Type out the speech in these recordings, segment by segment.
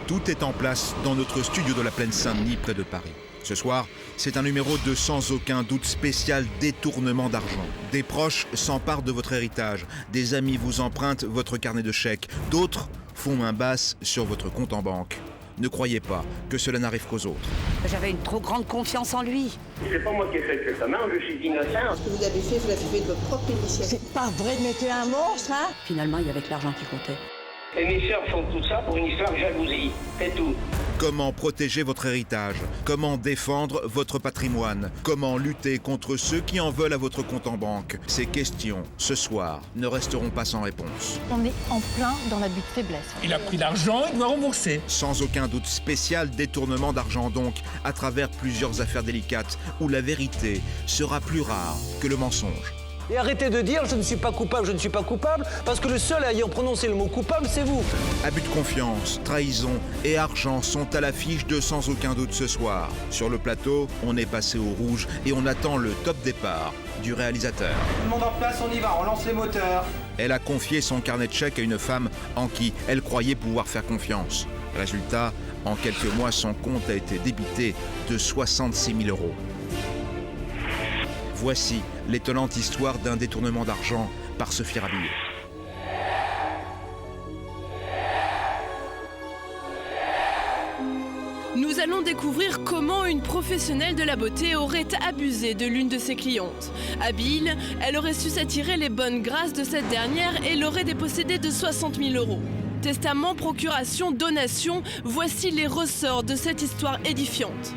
Tout est en place dans notre studio de la Plaine Saint-Denis, près de Paris. Ce soir, c'est un numéro de sans aucun doute spécial détournement d'argent. Des proches s'emparent de votre héritage, des amis vous empruntent votre carnet de chèques, d'autres font main basse sur votre compte en banque. Ne croyez pas que cela n'arrive qu'aux autres. J'avais une trop grande confiance en lui. C'est pas moi qui ai fait le examen, je suis innocent. Ce que vous avez fait, vous l'avez fait de votre propre initiative. C'est pas vrai de mettre un monstre, hein? Finalement, il y avait que l'argent qui comptait. Et mes sœurs font tout ça pour une histoire de jalousie, c'est tout. Comment protéger votre héritage? Comment défendre votre patrimoine? Comment lutter contre ceux qui en veulent à votre compte en banque? Ces questions, ce soir, ne resteront pas sans réponse. On est en plein dans l'abus de faiblesse. Il a pris l'argent, il doit rembourser. Sans aucun doute spécial détournement d'argent donc, à travers plusieurs affaires délicates où la vérité sera plus rare que le mensonge. Et arrêtez de dire « je ne suis pas coupable, je ne suis pas coupable » parce que le seul ayant prononcé le mot coupable, c'est vous. Abus de confiance, trahison et argent sont à l'affiche de Sans aucun doute ce soir. Sur le plateau, on est passé au rouge et on attend le top départ du réalisateur. Tout le monde en place, on y va, on lance les moteurs. Elle a confié son carnet de chèques à une femme en qui elle croyait pouvoir faire confiance. Résultat, en quelques mois, son compte a été débité de 66 000 €. Voici l'étonnante histoire d'un détournement d'argent par Sophie Rabillot. Nous allons découvrir comment une professionnelle de la beauté aurait abusé de l'une de ses clientes. Habile, elle aurait su s'attirer les bonnes grâces de cette dernière et l'aurait dépossédée de 60 000 €. Testament, procuration, donation, voici les ressorts de cette histoire édifiante.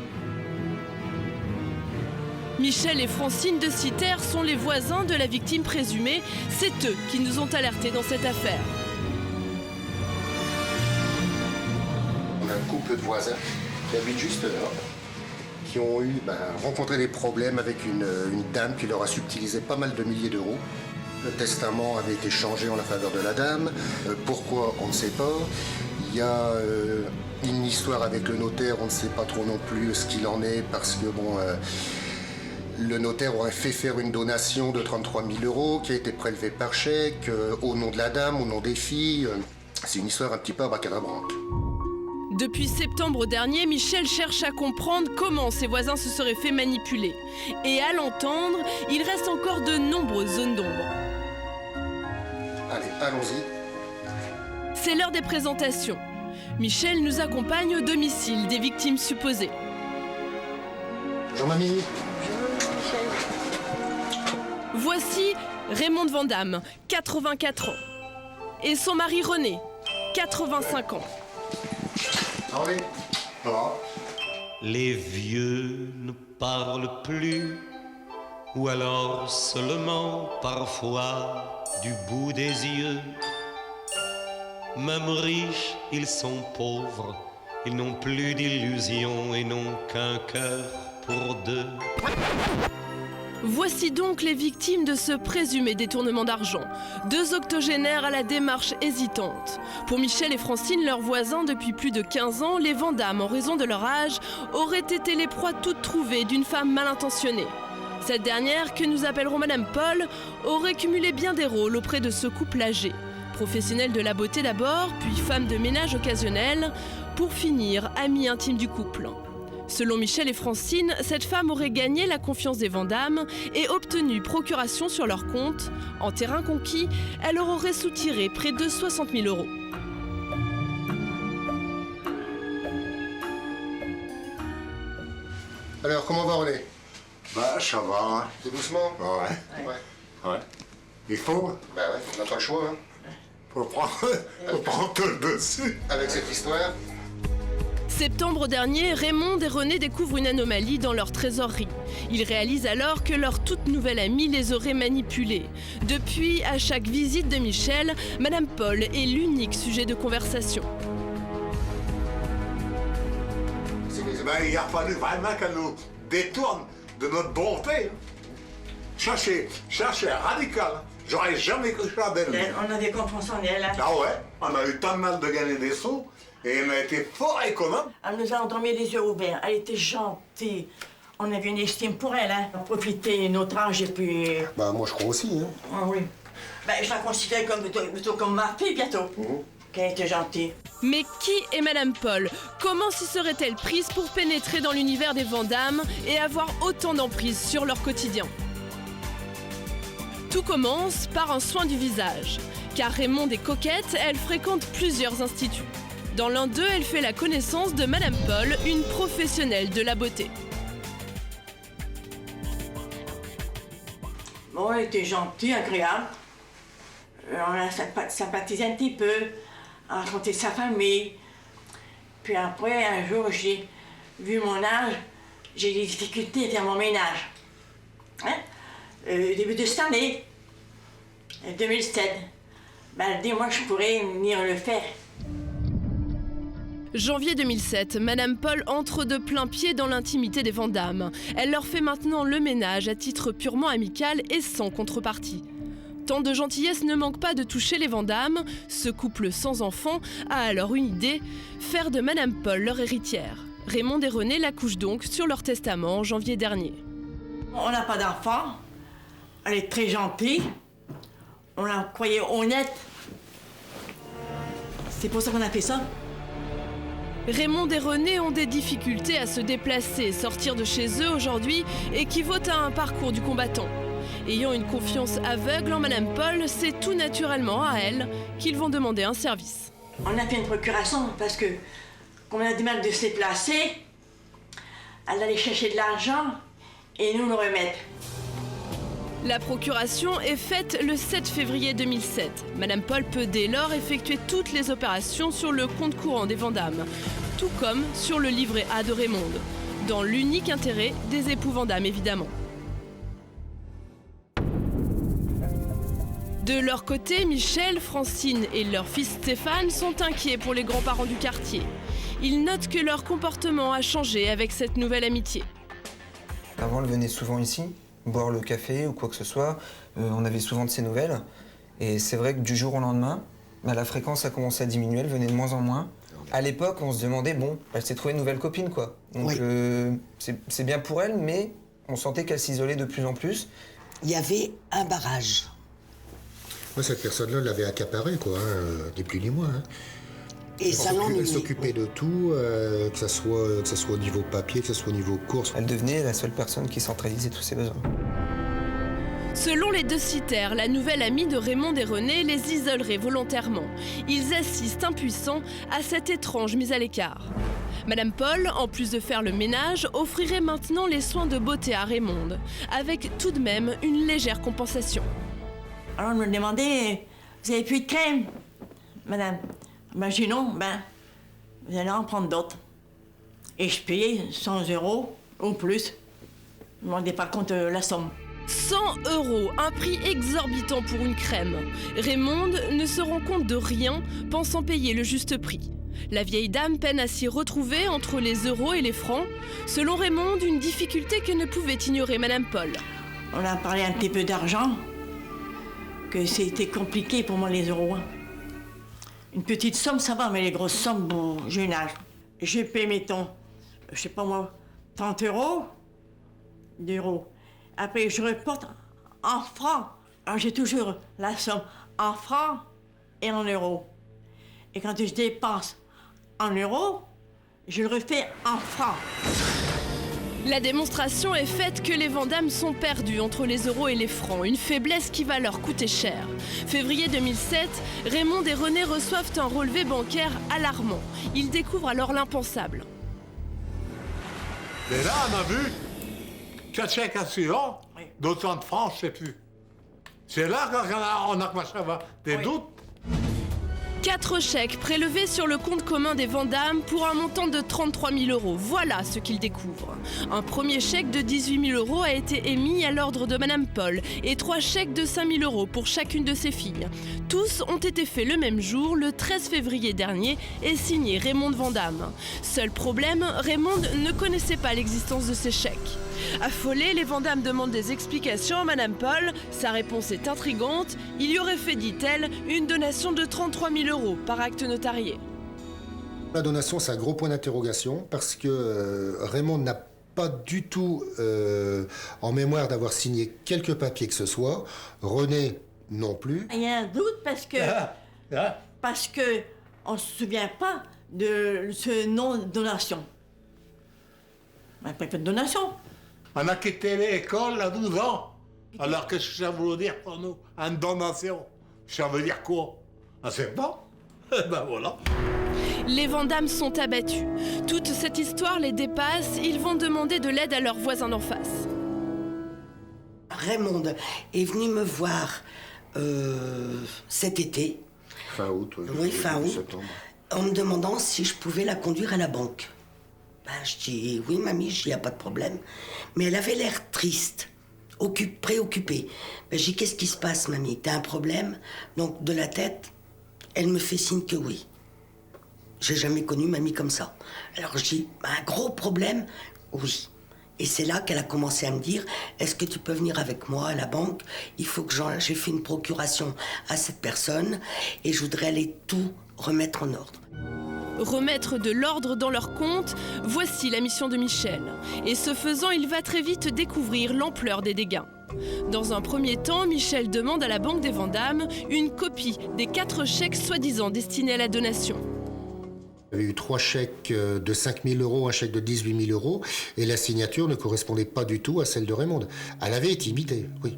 Michel et Francine de Citer sont les voisins de la victime présumée. C'est eux qui nous ont alertés dans cette affaire. On a un couple de voisins qui habitent juste là, qui ont rencontré des problèmes avec une dame qui leur a subtilisé pas mal de milliers d'euros. Le testament avait été changé en la faveur de la dame. Pourquoi, on ne sait pas. Il y a une histoire avec le notaire, on ne sait pas trop non plus ce qu'il en est parce que le notaire aurait fait faire une donation de 33 000 € qui a été prélevée par chèque au nom de la dame, au nom des filles. C'est une histoire un petit peu abracadabrante. Depuis septembre dernier, Michel cherche à comprendre comment ses voisins se seraient fait manipuler. Et à l'entendre, il reste encore de nombreuses zones d'ombre. Allez, allons-y. C'est l'heure des présentations. Michel nous accompagne au domicile des victimes supposées. Jean-Mamie. Voici Raymonde Vandamme, 84 ans. Et son mari René, 85 ans. Allez, voilà. Les vieux ne parlent plus, ou alors seulement parfois du bout des yeux. Même riches, ils sont pauvres, ils n'ont plus d'illusions et n'ont qu'un cœur pour deux. Voici donc les victimes de ce présumé détournement d'argent. Deux octogénaires à la démarche hésitante. Pour Michel et Francine, leurs voisins depuis plus de 15 ans, les Vandamme, en raison de leur âge, auraient été les proies toutes trouvées d'une femme mal intentionnée. Cette dernière, que nous appellerons Madame Paul, aurait cumulé bien des rôles auprès de ce couple âgé. Professionnelle de la beauté d'abord, puis femme de ménage occasionnelle, pour finir amie intime du couple. Selon Michel et Francine, cette femme aurait gagné la confiance des Vandamme et obtenu procuration sur leur compte. En terrain conquis, elle leur aurait soutiré près de 60 000 €. Alors, comment va René? Bah, ça va, hein. Tout doucement? Ouais. Il faut. Bah ouais, on n'a pas le choix, hein. Faut prendre tout le dessus. Avec cette histoire. Septembre dernier, Raymond et René découvrent une anomalie dans leur trésorerie. Ils réalisent alors que leur toute nouvelle amie les aurait manipulés. Depuis, à chaque visite de Michel, Madame Paul est l'unique sujet de conversation. Il a fallu vraiment qu'elle nous détourne de notre bonté. Chercher radical. J'aurais jamais cru ça d'elle. On avait confiance en elle. Hein. Ah ouais, on a eu tant de mal de gagner des sous. Et elle a été fort économe. Elle nous a endormi les yeux ouverts. Elle était gentille. On avait une estime pour elle, hein. On profitait de notre âge et puis... Bah moi je crois aussi, hein. Ah oui. Ben je la considère comme, plutôt comme ma fille bientôt. qu'elle était gentille. Mais qui est Madame Paul? Comment s'y serait-elle prise pour pénétrer dans l'univers des Vandamme et avoir autant d'emprise sur leur quotidien? Tout commence par un soin du visage. Car Raymonde est coquette, elle fréquente plusieurs instituts. Dans l'un d'eux, elle fait la connaissance de Madame Paul, une professionnelle de la beauté. Bon, elle était gentille, agréable. On a sympathisé un petit peu, raconté sa famille. Puis après, un jour, j'ai vu mon âge, j'ai des difficultés à faire mon ménage. Hein? Début de cette année, 2007. Ben, elle dit, moi, je pourrais venir le faire. Janvier 2007, Madame Paul entre de plein pied dans l'intimité des Vandamme. Elle leur fait maintenant le ménage à titre purement amical et sans contrepartie. Tant de gentillesse ne manque pas de toucher les Vandamme. Ce couple sans enfant a alors une idée, faire de Madame Paul leur héritière. Raymonde et René l'accouchent donc sur leur testament en janvier dernier. On n'a pas d'enfant. Elle est très gentille. On la croyait honnête. C'est pour ça qu'on a fait ça. Raymonde et René ont des difficultés à se déplacer. Sortir de chez eux aujourd'hui équivaut à un parcours du combattant. Ayant une confiance aveugle en Madame Paul, c'est tout naturellement à elle qu'ils vont demander un service. On a fait une procuration parce que, comme on a du mal de se déplacer, elle allait chercher de l'argent et nous le remettre. La procuration est faite le 7 février 2007. Madame Paul peut dès lors effectuer toutes les opérations sur le compte courant des Vandamme, tout comme sur le livret A de Raymonde, dans l'unique intérêt des époux Vandamme évidemment. De leur côté, Michel, Francine et leur fils Stéphane sont inquiets pour les grands-parents du quartier. Ils notent que leur comportement a changé avec cette nouvelle amitié. Avant, elle venait souvent ici, boire le café ou quoi que ce soit. On avait souvent de ses nouvelles. Et c'est vrai que du jour au lendemain, la fréquence a commencé à diminuer, elle venait de moins en moins. À l'époque, on se demandait, bon, elle s'est trouvée une nouvelle copine, quoi. Donc c'est bien pour elle, mais on sentait qu'elle s'isolait de plus en plus. Il y avait un barrage. Moi, cette personne-là l'avait accaparé, quoi, hein, ni plus ni moins. Hein. Et ça l'ennuyait. Elle s'occupait de tout, que ça soit au niveau papier, que ça soit au niveau course. Elle devenait la seule personne qui centralisait tous ses besoins. Selon les deux citaires, la nouvelle amie de Raymonde et René les isolerait volontairement. Ils assistent impuissants à cette étrange mise à l'écart. Madame Paul, en plus de faire le ménage, offrirait maintenant les soins de beauté à Raymonde, avec tout de même une légère compensation. Alors, on me demandait, vous avez plus de crème, madame? Ben, j'ai dit non, ben, vous allez en prendre d'autres. Et je payais 100 € ou plus. Je ne me rendais pas compte de la somme. 100 €, un prix exorbitant pour une crème. Raymonde ne se rend compte de rien, pensant payer le juste prix. La vieille dame peine à s'y retrouver entre les euros et les francs. Selon Raymonde, une difficulté que ne pouvait ignorer Madame Paul. On a parlé un petit peu d'argent, que c'était compliqué pour moi les euros. Une petite somme, ça va, mais les grosses sommes, bon, j'ai un âge. Je paie, mettons, je sais pas moi, 30 €. Après, je reporte en francs. Alors, j'ai toujours la somme en francs et en euros. Et quand je dépense en euros, je le refais en francs. La démonstration est faite que les Vandamme sont perdus entre les euros et les francs, une faiblesse qui va leur coûter cher. Février 2007, Raymonde et René reçoivent un relevé bancaire alarmant. Ils découvrent alors l'impensable. Et là, on a vu 4 chèques assurants d'autant de francs, je sais plus. C'est là qu'on a commencé à avoir des doutes. 4 chèques prélevés sur le compte commun des Vandamme pour un montant de 33 000 €. Voilà ce qu'ils découvrent. Un premier chèque de 18 000 € a été émis à l'ordre de Madame Paul et 3 chèques de 5 000 € pour chacune de ses filles. Tous ont été faits le même jour, le 13 février dernier, et signés Raymonde Vandamme. Seul problème, Raymonde ne connaissait pas l'existence de ces chèques. Affolés, les Vandamme demandent des explications à Madame Paul. Sa réponse est intrigante. Il y aurait fait, dit-elle, une donation de 33 000 € par acte notarié. La donation, c'est un gros point d'interrogation parce que Raymonde n'a pas du tout en mémoire d'avoir signé quelques papiers que ce soit. René non plus. Il y a un doute parce que on ne se souvient pas de ce non-donation. On n'a pas fait de donation. On a quitté l'école à 12 ans. Alors qu'est-ce que ça veut dire pour nous? Une donation. Ça veut dire quoi? On sait pas. Ben voilà. Les Vandamme sont abattus. Toute cette histoire les dépasse, ils vont demander de l'aide à leurs voisins d'en face. Raymond est venu me voir cet été. Fin août, oui, fin août. Septembre. En me demandant si je pouvais la conduire à la banque. Ben, je dis, oui, mamie, il n'y a pas de problème. Mais elle avait l'air triste, préoccupée. Ben, je dis, qu'est-ce qui se passe, mamie? T'as un problème? Donc, de la tête, elle me fait signe que oui. J'ai jamais connu mamie comme ça. Alors, je dis, ben, un gros problème? Oui. Et c'est là qu'elle a commencé à me dire, est-ce que tu peux venir avec moi à la banque? Il faut que j'ai fait une procuration à cette personne et je voudrais aller tout remettre en ordre. Remettre de l'ordre dans leur compte, voici la mission de Michel. Et ce faisant, il va très vite découvrir l'ampleur des dégâts. Dans un premier temps, Michel demande à la banque des Vandamme une copie des 4 chèques soi-disant destinés à la donation. Il y a eu 3 chèques de 5 000 €, un chèque de 18 000 €, et la signature ne correspondait pas du tout à celle de Raymond. Elle avait été imitée, oui.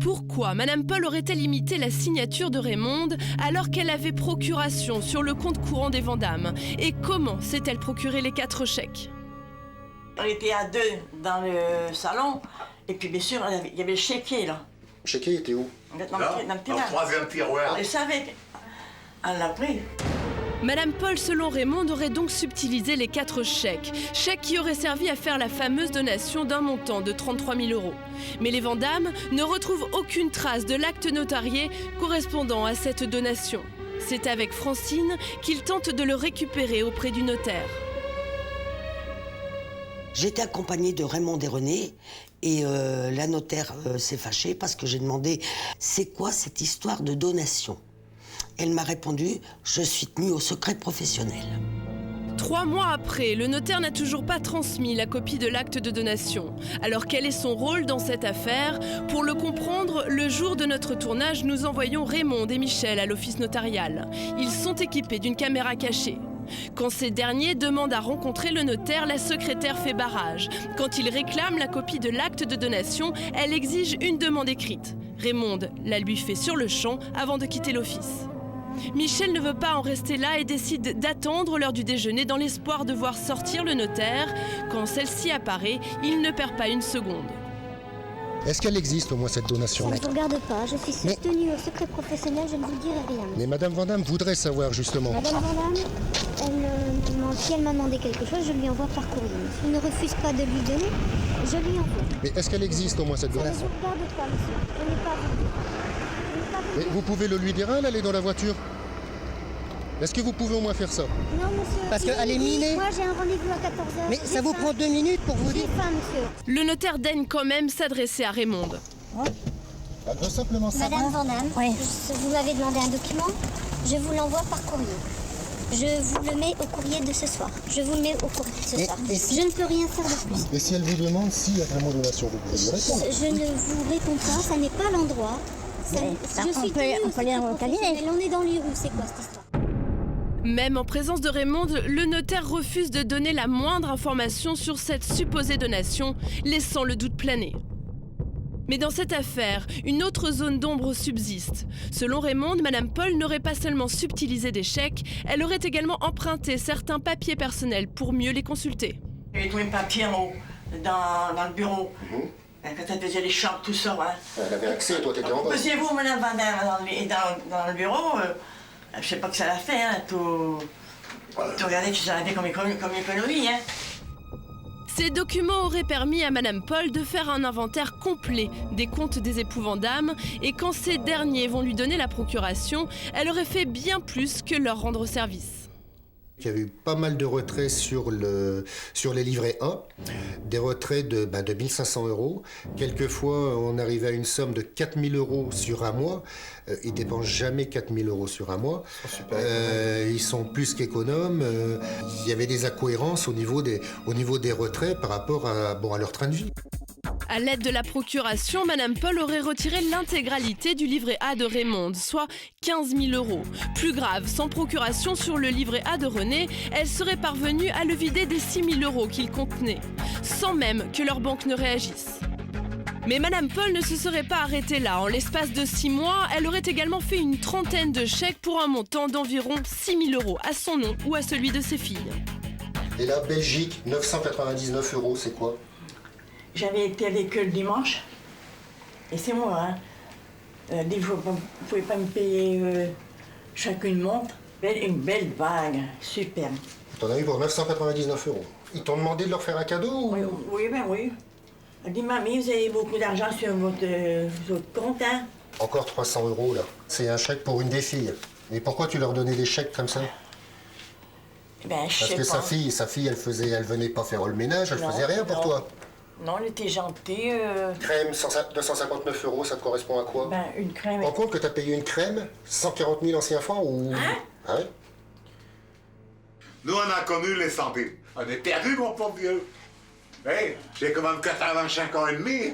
Pourquoi Madame Paul aurait-elle imité la signature de Raymond alors qu'elle avait procuration sur le compte courant des Vandamme? Et comment s'est-elle procuré les 4 chèques? On était à 2 dans le salon, et puis bien sûr, il y avait le chéquier, là. Le chéquier était où? Dans le troisième tiroir. Elle savait. Elle l'a pris. Madame Paul, selon Raymond, aurait donc subtilisé les 4 chèques. Chèques qui auraient servi à faire la fameuse donation d'un montant de 33 000 €. Mais les Vandamme ne retrouvent aucune trace de l'acte notarié correspondant à cette donation. C'est avec Francine qu'ils tentent de le récupérer auprès du notaire. J'étais accompagnée de Raymond et René et la notaire s'est fâchée parce que j'ai demandé « C'est quoi cette histoire de donation ?» Elle m'a répondu « Je suis tenue au secret professionnel ». 3 mois après, le notaire n'a toujours pas transmis la copie de l'acte de donation. Alors quel est son rôle dans cette affaire? Pour le comprendre, le jour de notre tournage, nous envoyons Raymond et Michel à l'office notarial. Ils sont équipés d'une caméra cachée. Quand ces derniers demandent à rencontrer le notaire, la secrétaire fait barrage. Quand il réclame la copie de l'acte de donation, elle exige une demande écrite. Raymond la lui fait sur le champ avant de quitter l'office. Michel ne veut pas en rester là et décide d'attendre l'heure du déjeuner dans l'espoir de voir sortir le notaire. Quand celle-ci apparaît, il ne perd pas une seconde. Est-ce qu'elle existe au moins cette donation? Ça ne regarde pas, je suis tenue au secret professionnel, je ne vous dirai rien. Mais Madame Vandamme voudrait savoir justement. Madame Vandamme, si elle m'a demandé quelque chose, je lui envoie par courrier. Si elle ne refuse pas de lui donner, je lui envoie. Mais est-ce qu'elle existe au moins cette donation? Ça ne vous regarde pas, monsieur. Je n'ai pas vu. Mais vous pouvez le lui dire, elle, elle est dans la voiture. Est-ce que vous pouvez au moins faire ça? Non, monsieur. Parce qu'elle est minée. Moi, j'ai un rendez-vous à 14h. Mais ça vous prend 2 minutes pour vous dire? J'ai faim, monsieur. Le notaire daigne quand même s'adresser à Raymond. Elle doit simplement savoir. Madame Vandamme, oui. Vous m'avez demandé un document, je vous l'envoie par courrier. Je vous le mets au courrier de ce soir. Je vous le mets au courrier ce soir. Je ne peux rien faire de plus. Et si elle vous demande s'il y a vraiment donation, vous pouvez lui répondre? Je ne vous réponds pas, ça n'est pas l'endroit. Je suis tenue au secret professionnel. On est dans les rues, c'est quoi cette histoire? Même en présence de Raymond, le notaire refuse de donner la moindre information sur cette supposée donation, laissant le doute planer. Mais dans cette affaire, une autre zone d'ombre subsiste. Selon Raymond, Madame Paul n'aurait pas seulement subtilisé des chèques, elle aurait également emprunté certains papiers personnels pour mieux les consulter. Il y avait tous les papiers en haut, dans le bureau. Quand elle faisait les chambres, tout ça. Hein. Elle avait accès, toi t'étais en bas. Posiez-vous, Madame Vandamme, dans le bureau. Je sais pas que ça l'a fait, hein, tout regarder que ça l'a fait comme économie, hein. Ces documents auraient permis à Madame Paul de faire un inventaire complet des comptes des époux Vandamme et quand ces derniers vont lui donner la procuration, elle aurait fait bien plus que leur rendre service. Il y avait eu pas mal de retraits sur les livrets A, des retraits de 1 500 €. Quelquefois, on arrivait à une somme de 4 000 € sur un mois. Ils ne dépensent jamais 4 000 € sur un mois. Ils sont plus qu'économes. Il y avait des incohérences au niveau des retraits par rapport à leur train de vie. À l'aide de la procuration, Madame Paul aurait retiré l'intégralité du livret A de Raymond, soit 15 000 €. Plus grave, sans procuration sur le livret A de René, elle serait parvenue à le vider des 6 000 € qu'il contenait, sans même que leur banque ne réagisse. Mais Madame Paul ne se serait pas arrêtée là. En l'espace de 6 mois, elle aurait également fait une trentaine de chèques pour un montant d'environ 6 000 € à son nom ou à celui de ses filles. Et la Belgique, 999 €, c'est quoi? J'avais été à l'école dimanche, et c'est moi, hein. Des fois, vous ne pouvez pas me payer chacune montre. Une belle bague, super. T'en as eu pour 999 €. Ils t'ont demandé de leur faire un cadeau ou... Oui, ben oui. Elle dit, mamie, vous avez beaucoup d'argent sur votre compte, hein? Encore 300 € là. C'est un chèque pour une des filles. Mais pourquoi tu leur donnais des chèques comme ça? Ben, je Parce sais que pas. sa fille, elle venait pas faire le ménage, elle Non, faisait rien pour non. toi. Non, elle était gentille. Crème, 259 €, ça te correspond à quoi? Ben, une crème. Tu te rends compte que t'as payé une crème 140 000 anciens francs ou... Hein? Ouais. Nous, on a connu les centimes. On est perdus, mon pauvre vieux. Hey, j'ai quand même 85 ans et demi.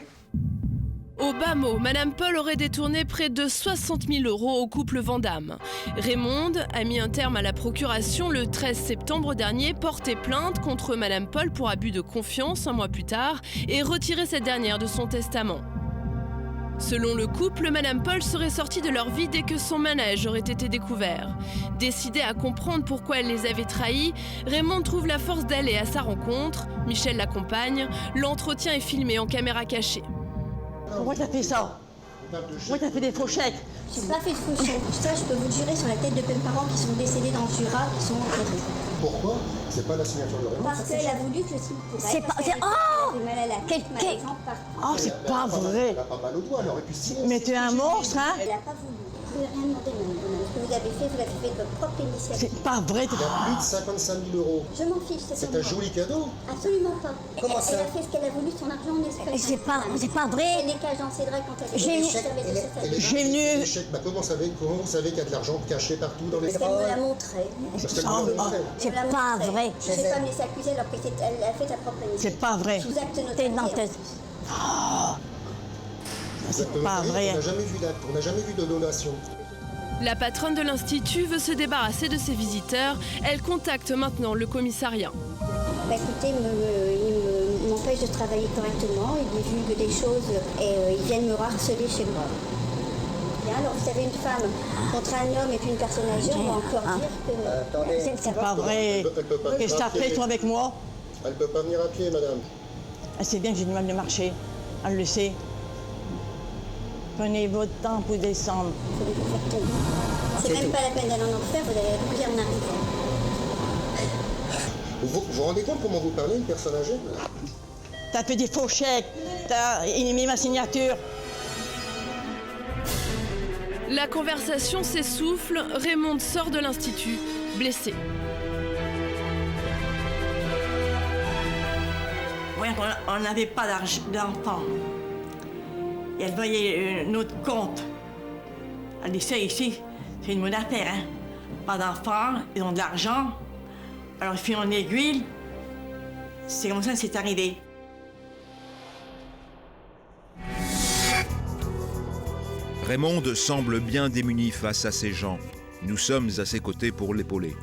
Au bas mot, Madame Paul aurait détourné près de 60 000 € au couple Vandamme. Raymond a mis un terme à la procuration le 13 septembre dernier, porté plainte contre Madame Paul pour abus de confiance un mois plus tard et retiré cette dernière de son testament. Selon le couple, Madame Paul serait sortie de leur vie dès que son manège aurait été découvert. Décidé à comprendre pourquoi elle les avait trahis, Raymond trouve la force d'aller à sa rencontre. Michel l'accompagne. L'entretien est filmé en caméra cachée. Pourquoi t'as fait ça? Pourquoi t'as fait des faux chèques? Je n'ai pas fait de faux chèques. Ça, je peux vous le jurer sur la tête de mes parents qui sont décédés dans le Jura, qui sont enterrés. Pourquoi? C'est pas la signature de Raymond? Parce qu'elle a voulu que je signe pour elle. C'est pas... Oh Mal à la tête, par exemple, Oh, c'est pas vrai. Elle a pas mal au doigt, elle aurait pu signer. Mais tu es un monstre, hein? Elle n'a pas voulu. Je ne pouvez rien demander, madame. Ce que vous avez fait de votre propre initiative. C'est pas vrai. Il y a plus de 55 000 €. Je m'en fiche, C'est un joli cadeau. Absolument pas. Comment ça? Elle a fait ce qu'elle a voulu, son argent en espèces. C'est pas vrai. Elle n'est qu'agent Cédra quand elle est J'ai venue. Les chèques, comment vous savez qu'il y a de l'argent caché partout dans les... Parce qu'elle me l'a montré. C'est pas vrai. Je ne sais pas me laisser accuser alors qu'elle a fait sa propre initiative. C'est pas vrai. Sous acte notaire. T'es une menteuse. C'est pas vrai. On n'a jamais vu d'acte, on n'a jamais vu de donation. La patronne de l'Institut veut se débarrasser de ses visiteurs. Elle contacte maintenant le commissariat. Bah écoutez, il m'empêche de travailler correctement, il divulgue des choses et ils viennent me harceler chez moi. Bien, alors vous savez, une femme contre un homme et puis une personne âgée, on va encore dire que... Attendez. C'est pas vrai. Qu'est-ce que t'as fait, toi, avec moi? Elle peut pas venir à pied, madame. C'est bien que j'ai du mal de marcher. Elle le sait. Prenez votre temps pour descendre. C'est même pas la peine d'aller en enfer, vous allez bien en arriver. Vous vous rendez compte comment vous parlez, une personne âgée? T'as fait des faux chèques. T'as mis ma signature. La conversation s'essouffle. Raymond sort de l'Institut, blessé. Voyons qu'on n'avait pas d'enfant. Et elle voyait notre compte. Elle dit ça ici, c'est une bonne affaire, hein? Pas d'enfants, ils ont de l'argent. Alors, fil en aiguille, c'est comme ça que c'est arrivé. Raymond semble bien démuni face à ces gens. Nous sommes à ses côtés pour l'épauler.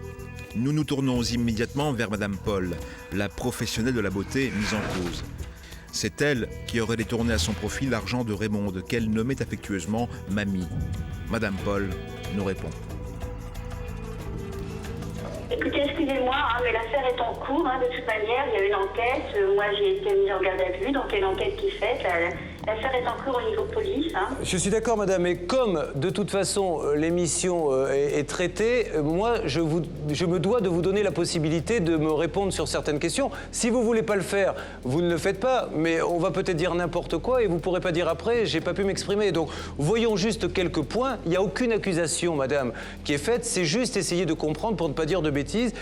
Nous nous tournons immédiatement vers Madame Paul, la professionnelle de la beauté mise en cause. C'est elle qui aurait détourné à son profit l'argent de Raymond, qu'elle nommait affectueusement Mamie. Madame Paul nous répond. Écoutez, excusez-moi, mais l'affaire est en cours. De toute manière, il y a une enquête. Moi, j'ai été mise en garde à vue, donc il y a une enquête qui est faite. L'affaire est en cours au niveau police. Je suis d'accord, madame, mais comme de toute façon l'émission est traitée, moi je me dois de vous donner la possibilité de me répondre sur certaines questions. Si vous voulez pas le faire, vous ne le faites pas, mais on va peut-être dire n'importe quoi et vous pourrez pas dire après, j'ai pas pu m'exprimer. Donc voyons juste quelques points. Il n'y a aucune accusation, madame, qui est faite. C'est juste essayer de comprendre pour ne pas dire de bêtises,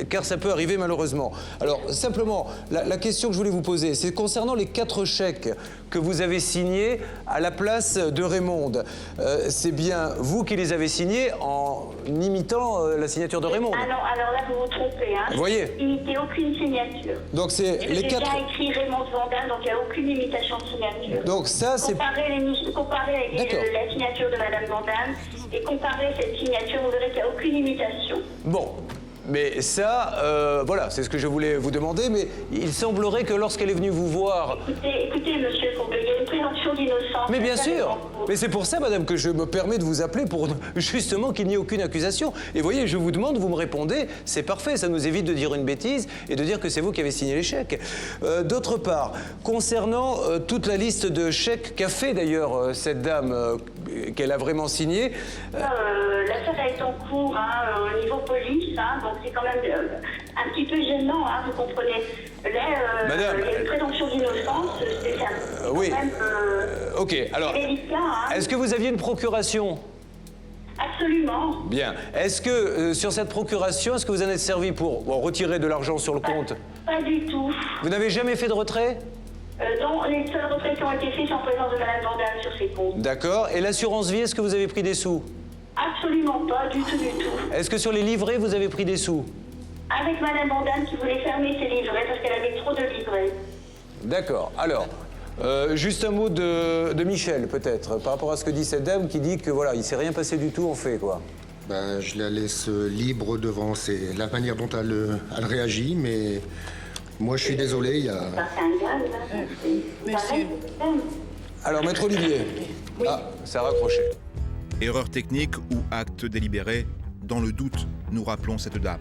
car ça peut arriver malheureusement. Alors simplement, la question que je voulais vous poser, c'est concernant les 4 chèques que vous vous avez signés à la place de Raymonde. C'est bien vous qui les avez signés en imitant la signature de Raymonde. Ah non, alors là, vous vous trompez. Hein. Vous voyez? Imitez aucune signature. Donc c'est les J'ai 4... bien écrit Raymonde Vandame, donc il n'y a aucune imitation de signature. Donc ça, c'est... Comparez avec la signature de Madame Vandame et comparez cette signature, vous verrez qu'il n'y a aucune imitation. Bon. Mais ça, voilà, c'est ce que je voulais vous demander, mais il semblerait que lorsqu'elle est venue vous voir... Écoutez, monsieur Courbet, il y a une présomption d'innocence. Mais bien sûr. Mais c'est pour ça, madame, que je me permets de vous appeler pour justement qu'il n'y ait aucune accusation. Et voyez, je vous demande, vous me répondez, c'est parfait, ça nous évite de dire une bêtise et de dire que c'est vous qui avez signé les chèques. D'autre part, concernant toute la liste de chèques qu'a fait d'ailleurs cette dame, qu'elle a vraiment signé... L'affaire est en cours au niveau police, donc c'est quand même un petit peu gênant, vous comprenez. Là, Madame, il y a une présomption d'innocence, c'est oui. quand même Ok, alors, délicat. Est-ce que vous aviez une procuration? Absolument. Bien. Est-ce que sur cette procuration, est-ce que vous en êtes servi pour retirer de l'argent sur le compte? Pas du tout. Vous n'avez jamais fait de retrait? Non, les seuls retraits qui ont été faits sont en présence de Madame Vandame sur ses comptes. D'accord. Et l'assurance vie, est-ce que vous avez pris des sous? Absolument pas, du tout, du tout. Est-ce que sur les livrets, vous avez pris des sous? Avec Madame Vandame qui voulait fermer ses livrets parce qu'elle avait trop de livrets. D'accord. Alors, juste un mot de Michel, peut-être, par rapport à ce que dit cette dame qui dit que voilà, il ne s'est rien passé du tout en fait, quoi. Ben, je la laisse libre devant la manière dont elle réagit, mais moi je suis désolé, il y a... Monsieur. Alors, maître Olivier. Oui. Ah, ça a raccroché. Erreur technique ou acte délibéré, dans le doute, nous rappelons cette dame.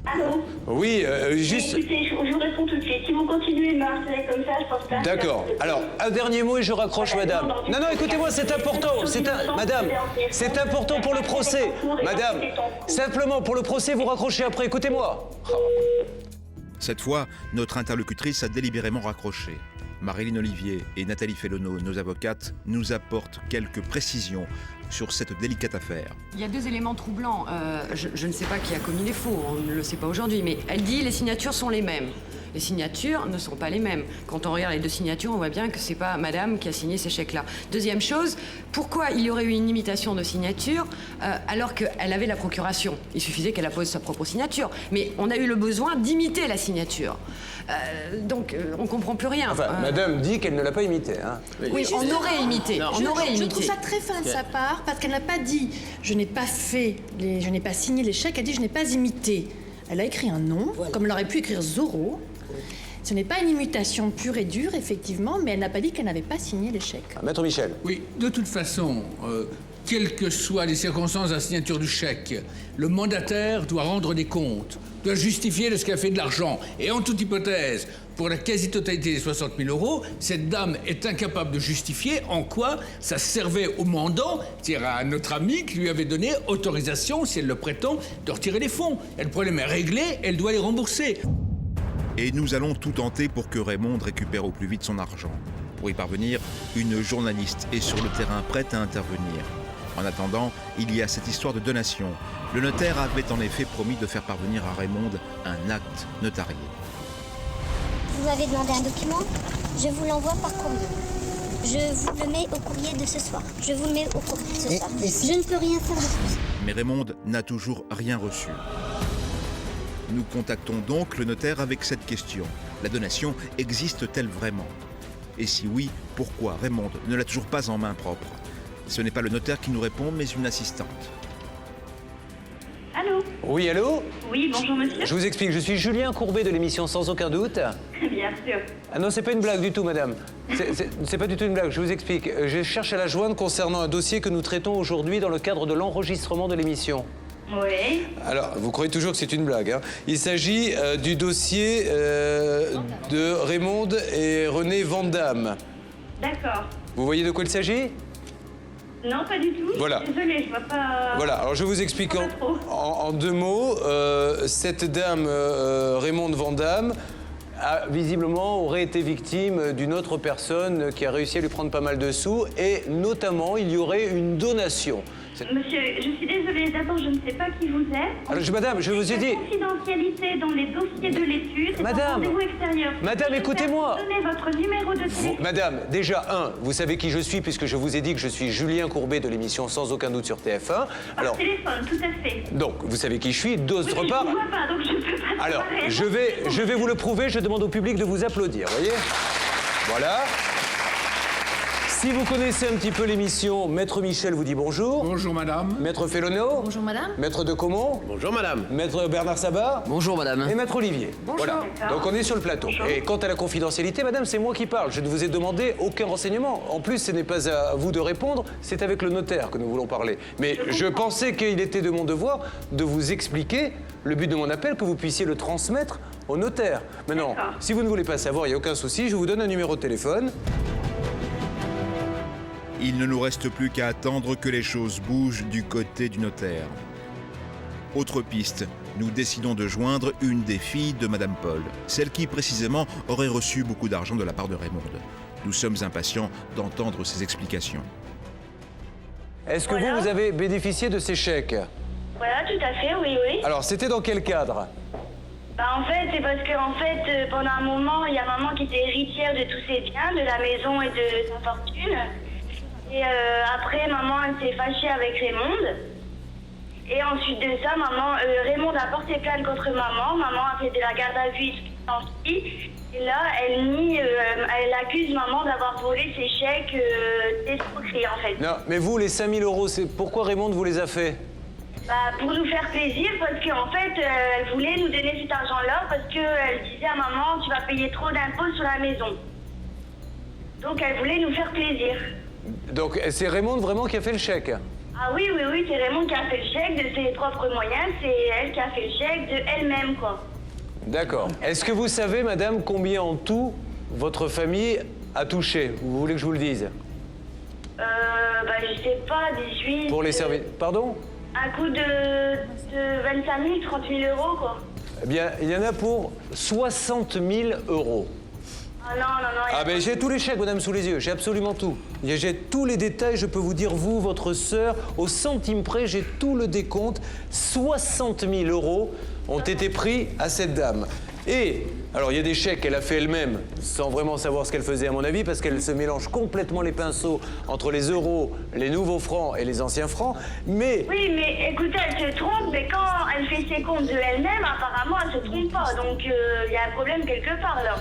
Allô? Oui, juste... Écoutez, je vous réponds tout de suite. Si vous continuez de me harceler comme ça, je pense pas... D'accord. Alors, un dernier mot et je raccroche, madame. Non, non, écoutez-moi, c'est important. Madame, c'est important pour le procès. Madame, simplement pour le procès, vous raccrochez après. Écoutez-moi. Cette fois, notre interlocutrice a délibérément raccroché. Marilyn Olivier et Nathalie Fellonneau, nos avocates, nous apportent quelques précisions sur cette délicate affaire. Il y a 2 éléments troublants. Je ne sais pas qui a commis les faux, on ne le sait pas aujourd'hui, mais elle dit les signatures sont les mêmes. Les signatures ne sont pas les mêmes. Quand on regarde les 2 signatures, on voit bien que c'est pas madame qui a signé ces chèques-là. Deuxième chose, pourquoi il y aurait eu une imitation de signature alors qu'elle avait la procuration? Il suffisait qu'elle appose sa propre signature. Mais on a eu le besoin d'imiter la signature. Donc, on comprend plus rien. Enfin, madame dit qu'elle ne l'a pas imité. Hein. Oui, on aurait imité. Je trouve ça très fin de sa part, parce qu'elle n'a pas dit « je n'ai pas signé les chèques », elle dit « je n'ai pas imité ». Elle a écrit un nom, comme elle aurait pu écrire Zorro. Ce n'est pas une imitation pure et dure, effectivement, mais elle n'a pas dit qu'elle n'avait pas signé les chèques. Maître Michel. Oui, de toute façon, quelles que soient les circonstances de la signature du chèque, le mandataire doit rendre des comptes, doit justifier de ce qu'elle a fait de l'argent. Et en toute hypothèse, pour la quasi-totalité des 60 000 euros, cette dame est incapable de justifier en quoi ça servait au mandant, c'est-à-dire à notre ami qui lui avait donné autorisation, si elle le prétend, de retirer les fonds. Et le problème est réglé, elle doit les rembourser. Et nous allons tout tenter pour que Raymonde récupère au plus vite son argent. Pour y parvenir, une journaliste est sur le terrain prête à intervenir. En attendant, il y a cette histoire de donation. Le notaire avait en effet promis de faire parvenir à Raymonde un acte notarié. Vous avez demandé un document, je vous l'envoie par courrier. Je vous le mets au courrier de ce soir. Je vous le mets au courrier de ce soir. Je ne peux rien faire de plus. Mais Raymonde n'a toujours rien reçu. Nous contactons donc le notaire avec cette question. La donation existe-t-elle vraiment? Et si oui, pourquoi Raymonde ne l'a toujours pas en main propre? Ce n'est pas le notaire qui nous répond, mais une assistante. Allô? Oui, allô? Oui, bonjour monsieur. Je vous explique, je suis Julien Courbet de l'émission Sans aucun doute. Bien sûr. Ah non, c'est pas une blague du tout, madame. C'est pas du tout une blague, je vous explique. Je cherche à la joindre concernant un dossier que nous traitons aujourd'hui dans le cadre de l'enregistrement de l'émission. Oui. Alors, vous croyez toujours que c'est une blague, hein? Il s'agit du dossier de Raymonde et René Vandame. D'accord. Vous voyez de quoi il s'agit? Non, pas du tout. Voilà. Désolée, je vois pas... Voilà, alors je vous explique en 2 mots. Cette dame, Raymonde Vandame, visiblement aurait été victime d'une autre personne qui a réussi à lui prendre pas mal de sous. Et notamment, il y aurait une donation Monsieur, je suis désolée, d'abord, je ne sais pas qui vous êtes. Alors, madame, je vous ai dit... La confidentialité dans les dossiers de l'étude, Madame, c'est un rendez-vous extérieur. madame, écoutez-moi. Donnez votre numéro de téléphone. Madame, déjà, vous savez qui je suis, puisque je vous ai dit que je suis Julien Courbet de l'émission Sans aucun doute sur TF1. Par téléphone, tout à fait. Donc, vous savez qui je suis, d'autre Oui, part... je ne vois pas, donc je ne peux pas... Alors, je vais vous le prouver, je demande au public de vous applaudir, voyez? Voilà. Si vous connaissez un petit peu l'émission, Maître Michel vous dit bonjour. Bonjour madame. Maître Fellonneau. Bonjour madame. Maître de Comont. Bonjour madame. Maître Bernard Sabat. Bonjour madame. Et Maître Olivier. Bonjour. Voilà. Donc on est sur le plateau. Bonjour. Et quant à la confidentialité, madame, c'est moi qui parle. Je ne vous ai demandé aucun renseignement. En plus, ce n'est pas à vous de répondre, c'est avec le notaire que nous voulons parler. Mais je pensais qu'il était de mon devoir de vous expliquer le but de mon appel, que vous puissiez le transmettre au notaire. Maintenant, si vous ne voulez pas savoir, il n'y a aucun souci, je vous donne un numéro de téléphone. Il ne nous reste plus qu'à attendre que les choses bougent du côté du notaire. Autre piste, nous décidons de joindre une des filles de Madame Paul, celle qui précisément aurait reçu beaucoup d'argent de la part de Raymond. Nous sommes impatients d'entendre ses explications. Est-ce que vous avez bénéficié de ces chèques? Voilà, tout à fait, oui, oui. Alors, c'était dans quel cadre? En fait, c'est parce que pendant un moment, il y a maman qui était héritière de tous ses biens, de la maison et de sa fortune. Et après, maman, elle s'est fâchée avec Raymond. Et ensuite de ça, Raymond a porté plainte contre maman. Maman a fait de la garde à vue suspendue. Et là, elle accuse maman d'avoir volé ses chèques d'escroquerie, en fait. Non, mais vous, les 5 000 euros, c'est pourquoi Raymond vous les a fait? Pour nous faire plaisir, parce qu'en fait, elle voulait nous donner cet argent-là, parce qu'elle disait à maman, tu vas payer trop d'impôts sur la maison. Donc elle voulait nous faire plaisir. Donc c'est Raymond vraiment qui a fait le chèque? Ah oui, c'est Raymond qui a fait le chèque de ses propres moyens, c'est elle qui a fait le chèque de elle-même, quoi. D'accord. Est-ce que vous savez, madame, combien en tout votre famille a touché? Vous voulez que je vous le dise? Je sais pas, 18... Pour les services... Pardon? Un coût de 25 000, 30 000 euros, quoi. Eh bien, il y en a pour 60 000 euros. Ah non. Ah ben j'ai tous les chèques, madame, sous les yeux, j'ai absolument tout. J'ai tous les détails, je peux vous dire, vous, votre sœur, au centime près, j'ai tout le décompte. 60 000 euros ont été pris à cette dame. Et, alors il y a des chèques qu'elle a fait elle-même, sans vraiment savoir ce qu'elle faisait à mon avis, parce qu'elle se mélange complètement les pinceaux entre les euros, les nouveaux francs et les anciens francs, mais... Oui, mais écoutez, elle se trompe, mais quand elle fait ses comptes de elle-même, apparemment, elle se trompe pas. Donc il y a un problème quelque part, là.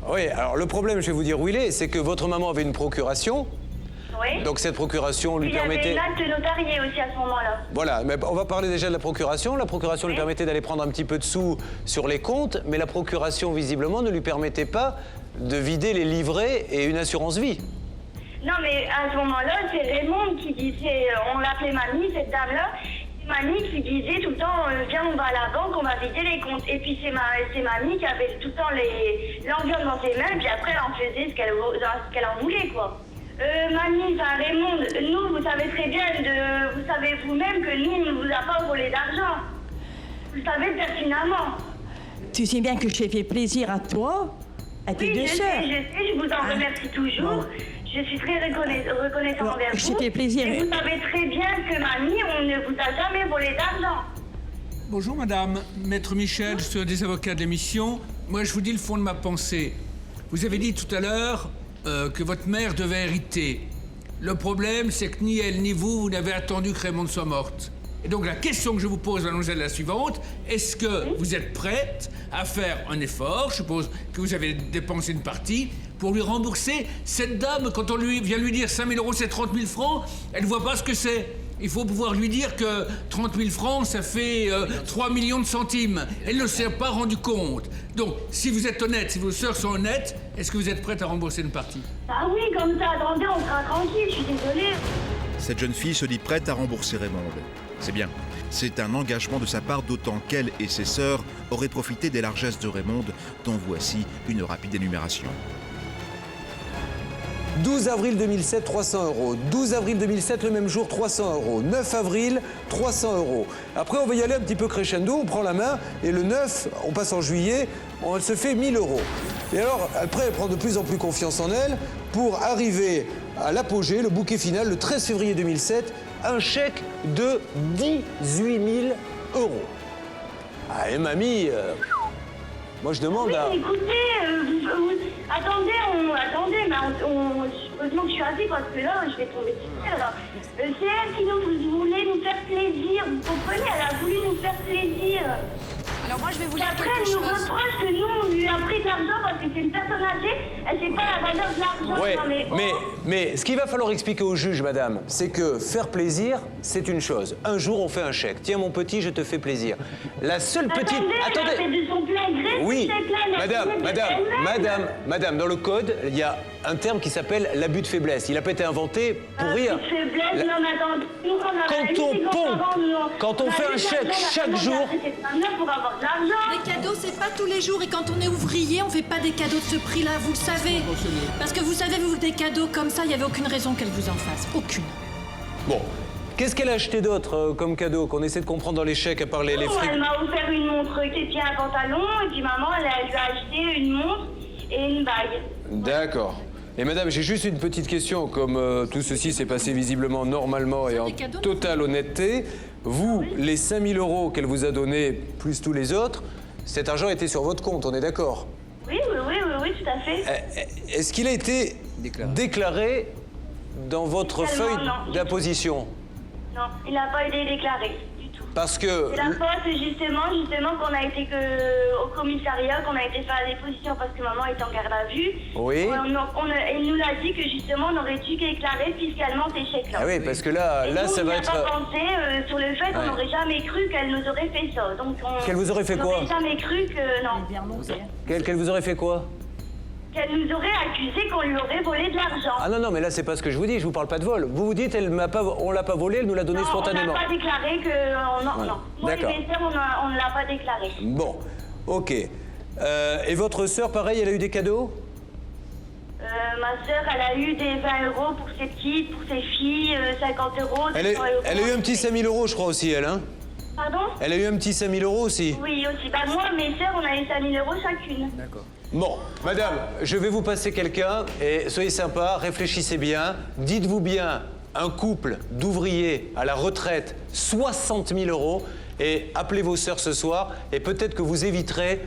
Oui, alors le problème, je vais vous dire où il est, c'est que votre maman avait une procuration. Oui. Donc cette procuration lui permettait... Il y avait une acte notarié aussi à ce moment-là. Voilà, mais on va parler déjà de la procuration. La procuration lui permettait d'aller prendre un petit peu de sous sur les comptes, mais la procuration, visiblement, ne lui permettait pas de vider les livrets et une assurance vie. Non, mais à ce moment-là, c'est Raymond qui disait, on l'appelait Mamie, cette dame-là. Mamie qui disait tout le temps, viens, on va à la banque, on va vider les comptes. Et puis c'est Mamie qui avait tout le temps l'enveloppe dans ses mains, et puis après elle en faisait ce qu'elle en voulait, quoi. Mamie, enfin Raymond, nous, vous savez très bien, vous savez vous-même que nous, on ne vous a pas volé d'argent. Vous le savez pertinemment. Tu sais bien que je t'ai fait plaisir à toi, à tes deux sœurs. Je sais, je vous en remercie toujours. Bon. Je suis très reconnaissant envers vous. C'était plaisir. Et vous savez très bien que mamie, on ne vous a jamais volé d'argent. Bonjour madame, Maître Michel, je suis un des avocats de l'émission. Moi je vous dis le fond de ma pensée. Vous avez dit tout à l'heure que votre mère devait hériter. Le problème c'est que ni elle ni vous n'avez attendu que Raymond soit morte. Et donc la question que je vous pose, mademoiselle, est la suivante. Est-ce que vous êtes prête à faire un effort, je suppose que vous avez dépensé une partie, pour lui rembourser cette dame? Quand on vient lui dire 5 000 euros, c'est 30 000 francs, elle ne voit pas ce que c'est. Il faut pouvoir lui dire que 30 000 francs, ça fait 3 millions de centimes. Elle ne s'est pas rendu compte. Donc, si vous êtes honnête, si vos sœurs sont honnêtes, est-ce que vous êtes prête à rembourser une partie? Ah oui, comme ça, attendez, on sera tranquille, je suis désolée. Cette jeune fille se dit prête à rembourser Raymond. C'est bien. C'est un engagement de sa part, d'autant qu'elle et ses sœurs auraient profité des largesses de Raymond, dont voici une rapide énumération. 12 avril 2007, 300 euros. 12 avril 2007, le même jour, 300 euros. 9 avril, 300 euros. Après, on va y aller un petit peu crescendo, on prend la main, et le 9, on passe en juillet, on se fait 1000 euros. Et alors, après, elle prend de plus en plus confiance en elle pour arriver à l'apogée, le bouquet final, le 13 février 2007, un chèque de 18 000 €. Ah, et mamie, moi je demande à... Oui, écoutez, attendez, mais heureusement que je suis assise parce que là, je vais tomber dessus. Alors, c'est elle qui voulait nous faire plaisir, vous comprenez? Elle a voulu nous faire plaisir. Alors moi, je vais vous dire après, quelque elle nous chose. reproche que nous, on lui a pris de l'argent parce que c'est une personne âgée, elle sait pas la valeur de l'argent. Ouais, Non, mais ce qu'il va falloir expliquer au juge, madame, c'est que faire plaisir, c'est une chose. Un jour, on fait un chèque. Tiens, mon petit, je te fais plaisir. La seule petite... Elle a fait de son plein gré, Oui, ce chèque-là, elle a fait de elle-même. madame, dans le code, il y a un terme qui s'appelle l'abus de faiblesse. Il n'a pas été inventé pour rire. Abus de faiblesse, non, mais attends, nous, Quand on fait un chèque chaque jour... pour avoir de l'argent. Les cadeaux, c'est pas tous les jours. Et quand on est ouvrier, on fait pas des cadeaux de ce prix-là, vous le savez. Parce que vous savez, vous, des cadeaux comme ça, il y avait aucune raison qu'elle vous en fasse. Aucune. Bon, qu'est-ce qu'elle a acheté d'autre comme cadeau qu'on essaie de comprendre dans les chèques à part les frics? Elle m'a offert une montre qui tient un pantalon, et puis maman, elle lui a acheté une montre et une bague. D'accord. Et madame, j'ai juste une petite question. Comme tout ceci s'est passé visiblement normalement et en totale honnêteté, vous, les 5 000 € qu'elle vous a donnés, plus tous les autres, cet argent était sur votre compte, on est d'accord? Oui, tout à fait. Est-ce qu'il a été déclaré dans votre feuille d'imposition? Non, il n'a pas été déclaré du tout. Parce que... C'est la faute justement qu'on a été au commissariat, qu'on a été faire la déposition parce que maman est en garde à vue. Oui. Il nous a dit que justement on aurait dû déclarer fiscalement ces chèques-là. Ah oui, parce que là, ça va être... On n'a pas pensé sur le fait qu'on n'aurait jamais cru qu'elle nous aurait fait ça. Donc Qu'elle vous aurait fait quoi? On n'aurait jamais cru que... Non. Qu'elle vous aurait fait quoi? Qu'elle nous aurait accusé qu'on lui aurait volé de l'argent. Ah non, mais là, c'est pas ce que je vous dis, je vous parle pas de vol. Vous vous dites, on l'a pas volé, elle nous l'a donné spontanément. On n'a pas déclaré que... Non. Moi, les BSR, on ne l'a pas déclaré. Bon, ok. Et votre sœur, pareil, elle a eu des cadeaux? Ma sœur, elle a eu des 20 € pour ses petites, pour ses filles, 50 €. Elle a eu un petit 5 000 € je crois aussi, elle, hein? Pardon? Elle a eu un petit 5 000 € aussi? Oui, aussi. Bah moi, mes sœurs, on a eu 5 000 € chacune. D'accord. Bon, madame, je vais vous passer quelqu'un et soyez sympa, réfléchissez bien. Dites-vous bien, un couple d'ouvriers à la retraite, 60 000 € et appelez vos sœurs ce soir et peut-être que vous éviterez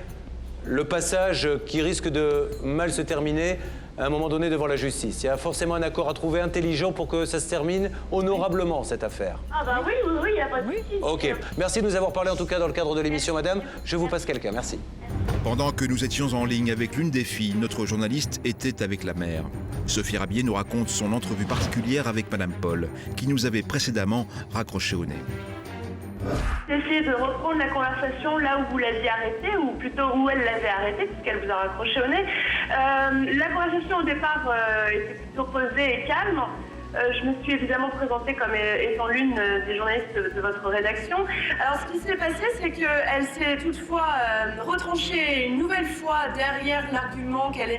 le passage qui risque de mal se terminer à un moment donné devant la justice. Il y a forcément un accord à trouver intelligent pour que ça se termine honorablement, cette affaire. Ah bah oui, il n'y a pas de souci. Ok, merci de nous avoir parlé en tout cas dans le cadre de l'émission, madame. Je vous passe quelqu'un, merci. Pendant que nous étions en ligne avec l'une des filles, notre journaliste était avec la mère. Sophie Rabier nous raconte son entrevue particulière avec Madame Paul, qui nous avait précédemment raccroché au nez. Essayez de reprendre la conversation là où vous l'aviez arrêtée, ou plutôt où elle l'avait arrêtée, puisqu'elle vous a raccroché au nez. La conversation au départ était plutôt posée et calme. Je me suis évidemment présentée comme étant l'une des journalistes de votre rédaction. Alors, ce qui s'est passé, c'est qu'elle s'est toutefois retranchée une nouvelle fois derrière l'argument qu'il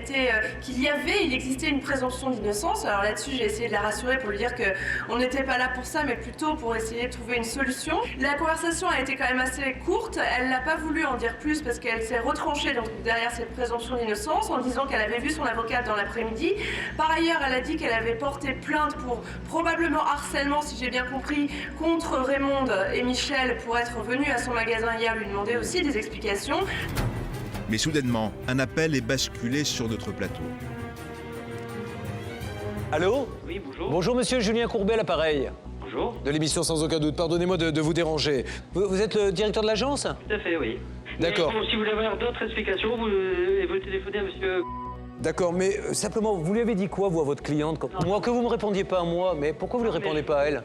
existait une présomption d'innocence. Alors là-dessus, j'ai essayé de la rassurer pour lui dire qu'on n'était pas là pour ça, mais plutôt pour essayer de trouver une solution. La conversation a été quand même assez courte. Elle n'a pas voulu en dire plus parce qu'elle s'est retranchée donc, derrière cette présomption d'innocence en disant qu'elle avait vu son avocate dans l'après-midi. Par ailleurs, elle a dit qu'elle avait porté plainte pour probablement harcèlement, si j'ai bien compris, contre Raymond et Michel pour être venus à son magasin hier lui demander aussi des explications. Mais soudainement, un appel est basculé sur notre plateau. Allô? Oui, bonjour. Bonjour, monsieur Julien Courbet, à l'appareil. Bonjour. De l'émission Sans aucun doute. Pardonnez-moi de vous déranger. Vous êtes le directeur de l'agence? Tout à fait, oui. D'accord. Si vous voulez avoir d'autres explications, vous téléphonez à monsieur... D'accord, mais simplement, vous lui avez dit quoi, vous, à votre cliente? Moi, que vous ne me répondiez pas à moi, mais pourquoi vous ne répondez pas à elle?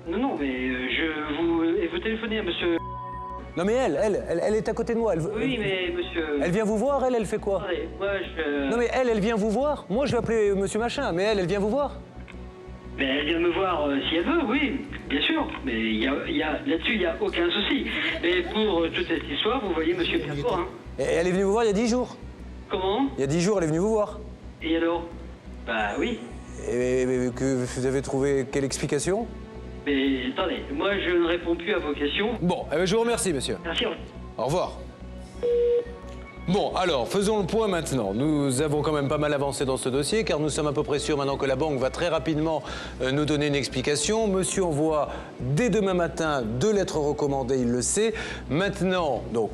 Non, mais vous téléphonez à monsieur... Non, mais elle est à côté de moi. Oui, mais monsieur... Elle vient vous voir, elle fait quoi? Attendez, moi, Non, mais elle vient vous voir? Moi, je vais appeler monsieur Machin, mais elle vient vous voir? Mais elle vient me voir si elle veut, oui, bien sûr. Mais là-dessus, il n'y a aucun souci. Mais pour toute cette histoire, vous voyez monsieur Picourt, hein. Et elle est venue vous voir il y a 10 jours? Comment? Il y a 10 jours, elle est venue vous voir. Et alors? Bah oui. Et que vous avez trouvé quelle explication? Mais attendez, moi je ne réponds plus à vos questions. Bon, je vous remercie, monsieur. Merci. Au revoir. Bon, alors, faisons le point maintenant. Nous avons quand même pas mal avancé dans ce dossier, car nous sommes à peu près sûrs maintenant que la banque va très rapidement nous donner une explication. Monsieur envoie dès demain matin 2 lettres recommandées, il le sait. Maintenant, donc,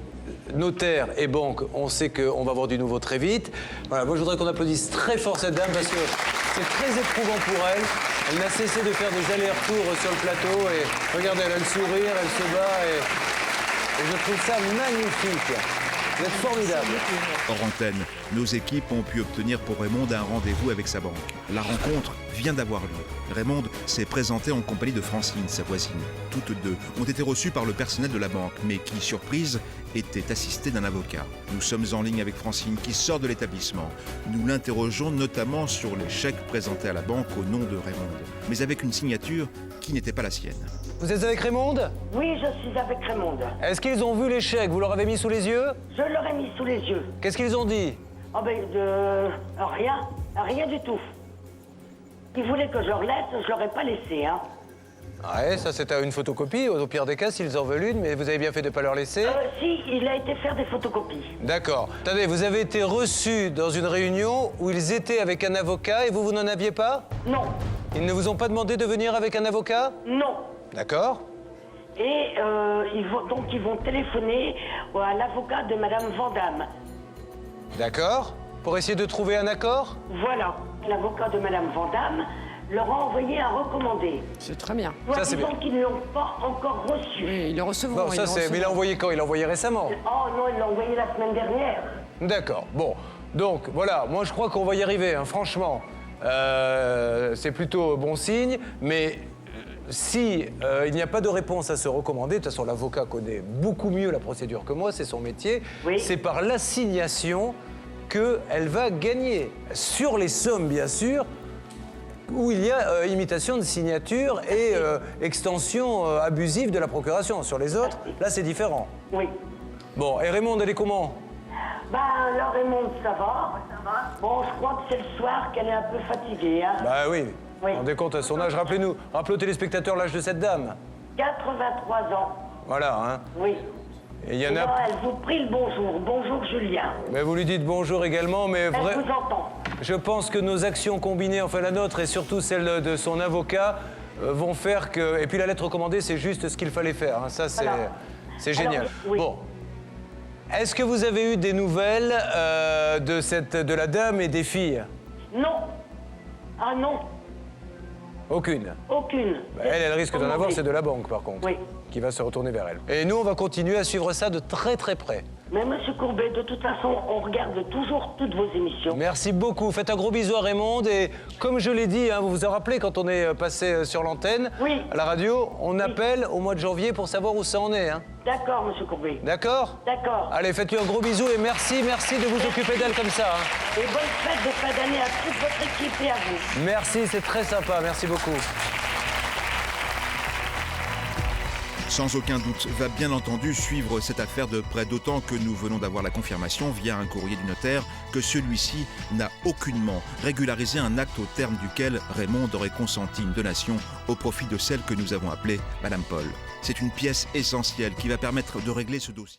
notaire et banque, on sait qu'on va avoir du nouveau très vite. Voilà, moi je voudrais qu'on applaudisse très fort cette dame, parce que c'est très éprouvant pour elle. Elle n'a cessé de faire des allers-retours sur le plateau, et regardez, elle a le sourire, elle se bat, et je trouve ça magnifique. Vous êtes formidable. Hors antenne, nos équipes ont pu obtenir pour Raymond un rendez-vous avec sa banque. La rencontre vient d'avoir lieu. Raymond s'est présenté en compagnie de Francine, sa voisine. Toutes deux ont été reçues par le personnel de la banque, mais qui, surprise, était assistée d'un avocat. Nous sommes en ligne avec Francine, qui sort de l'établissement. Nous l'interrogeons notamment sur les chèques présentés à la banque au nom de Raymond, mais avec une signature qui n'était pas la sienne. Vous êtes avec Raymond? Oui, je suis avec Raymond. Est-ce qu'ils ont vu les chèques? Vous leur avez mis sous les yeux? Je leur ai mis sous les yeux. Qu'est-ce qu'ils ont dit? Oh ben, rien du tout. Ils voulaient que je leur laisse, je leur ai pas laissé, hein. Ouais, ça c'était une photocopie, au pire des cas, s'ils en veulent une, mais vous avez bien fait de ne pas leur laisser. Si, il a été faire des photocopies. D'accord. Attendez, vous avez été reçu dans une réunion où ils étaient avec un avocat et vous n'en aviez pas? Non. Ils ne vous ont pas demandé de venir avec un avocat? Non. D'accord. Et ils vont téléphoner à l'avocat de Madame Vandamme. D'accord. Pour essayer de trouver un accord? Voilà. L'avocat de Madame Vandamme leur a envoyé un recommandé. C'est très bien. Ça, c'est bien. Qu'ils ne l'ont pas encore reçu. Oui, ils le recevront. Bon, ça c'est... Mais il l'a envoyé quand? Il l'a envoyé récemment? Oh non, il l'a envoyé la semaine dernière. D'accord. Bon. Donc, voilà. Moi, je crois qu'on va y arriver, hein, franchement. C'est plutôt bon signe, mais... Si il n'y a pas de réponse à ce recommandé, de toute façon l'avocat connaît beaucoup mieux la procédure que moi, c'est son métier, oui. C'est par l'assignation qu'elle va gagner. Sur les sommes, bien sûr, où il y a imitation de signature et extension abusive de la procuration. Sur les autres, là c'est différent. Oui. Bon, et Raymond, elle est comment? Ben, alors Raymond, ça va. Bon, je crois que c'est le soir qu'elle est un peu fatiguée, hein. Bah oui. Oui. Rendez compte à son âge, rappelez aux téléspectateurs l'âge de cette dame. 83 ans. Voilà, hein. Oui. Et il y en a... Elle vous prie le bonjour. Bonjour, Julien. Mais vous lui dites bonjour également, mais... Elle vous entend. Je pense que nos actions combinées, enfin la nôtre et surtout celle de son avocat, vont faire que... Et puis la lettre recommandée, c'est juste ce qu'il fallait faire, hein. Ça, c'est génial. Alors, oui. Bon. Est-ce que vous avez eu des nouvelles de la dame et des filles? Non. Ah non. Aucune? Aucune. Bah, elle risque d'en avoir, c'est de la banque, par contre, oui. Qui va se retourner vers elle. Et nous, on va continuer à suivre ça de très très près. Mais Monsieur Courbet, de toute façon, on regarde toujours toutes vos émissions. Merci beaucoup. Faites un gros bisou à Raymond. Et comme je l'ai dit, hein, vous vous en rappelez, quand on est passé sur l'antenne, oui. À la radio, on appelle au mois de janvier pour savoir où ça en est. Hein. D'accord, Monsieur Courbet. D'accord? D'accord. Allez, faites-lui un gros bisou et merci de vous occuper d'elle comme ça. Hein. Et bonne fête de fin d'année à toute votre équipe et à vous. Merci, c'est très sympa. Merci beaucoup. Sans aucun doute, va bien entendu suivre cette affaire de près, d'autant que nous venons d'avoir la confirmation via un courrier du notaire que celui-ci n'a aucunement régularisé un acte au terme duquel Raymond aurait consenti une donation au profit de celle que nous avons appelée Madame Paul. C'est une pièce essentielle qui va permettre de régler ce dossier.